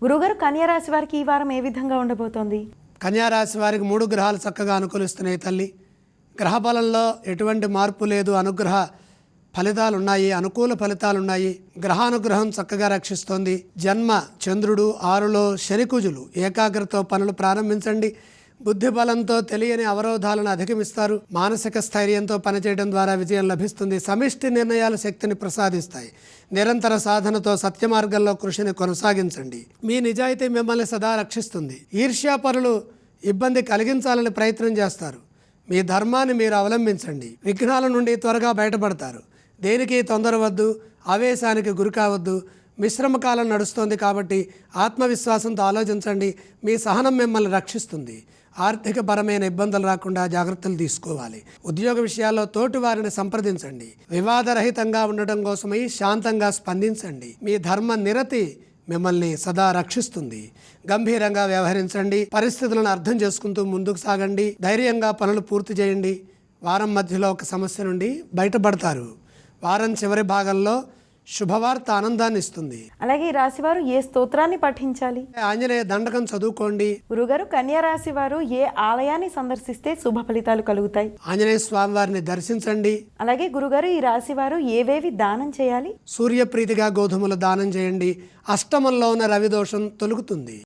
గురుగారు, కన్యా రాశి వారికి ఈ వారం ఏ విధంగా ఉండబోతోంది? కన్యా రాశి వారికి 3 గ్రహాలు చక్కగా అనుకూలిస్తున్నాయి తల్లి. గ్రహ బలంలో ఎటువంటి మార్పు లేదు. అనుగ్రహ ఫలితాలు ఉన్నాయి, అనుకూల ఫలితాలు ఉన్నాయి. గ్రహానుగ్రహం చక్కగా రక్షిస్తోంది. జన్మ చంద్రుడు, 6లో శనికుజులు. ఏకాగ్రతతో పనులు ప్రారంభించండి. బుద్ధి బలంతో తెలియని అవరోధాలను అధిగమిస్తారు. మానసిక స్థైర్యంతో పనిచేయడం ద్వారా విజయం లభిస్తుంది. సమిష్టి నిర్ణయాలు శక్తిని ప్రసాదిస్తాయి. నిరంతర సాధనతో సత్య మార్గంలో కృషిని కొనసాగించండి. మీ నిజాయితీ మిమ్మల్ని సదా రక్షిస్తుంది. ఈర్ష్యాపరులు ఇబ్బంది కలిగించాలని ప్రయత్నం చేస్తారు. మీ ధర్మాన్ని మీరు అవలంబించండి. విఘ్నాల నుండి త్వరగా బయటపడతారు. దేనికి తొందర వద్దు, ఆవేశానికి గురి కావద్దు. మిశ్రమ కాలం నడుస్తోంది కాబట్టి ఆత్మవిశ్వాసంతో ఆలోచించండి. మీ సహనం మిమ్మల్ని రక్షిస్తుంది. ఆర్థికపరమైన ఇబ్బందులు రాకుండా జాగ్రత్తలు తీసుకోవాలి. ఉద్యోగ విషయాల్లో తోటి వారిని సంప్రదించండి. వివాదరహితంగా ఉండటం కోసమై శాంతంగా స్పందించండి. మీ ధర్మ నిరతి మిమ్మల్ని సదా రక్షిస్తుంది. గంభీరంగా వ్యవహరించండి. పరిస్థితులను అర్థం చేసుకుంటూ ముందుకు సాగండి. ధైర్యంగా పనులు పూర్తి చేయండి. వారం మధ్యలో ఒక సమస్య నుండి బయటపడతారు. వారం చివరి భాగంలో శుభవార్త ఆనందాన్ని ఇస్తుంది. అలాగే ఈ రాశి వారు ఏ స్తోత్రాన్ని పఠించాలి? ఆంజనేయ దండకం చదువుకోండి. గురుగారు, కన్యా రాశి వారు ఏ ఆలయాన్ని సందర్శిస్తే శుభ ఫలితాలు కలుగుతాయి? ఆంజనేయ స్వామి వారిని దర్శించండి. అలాగే గురుగారు, ఈ రాశి వారు ఏవేవి దానం చేయాలి? సూర్యప్రీతిగా గోధుమలు దానం చేయండి. అష్టమంలో ఉన్న రవి దోషం తొలుగుతుంది.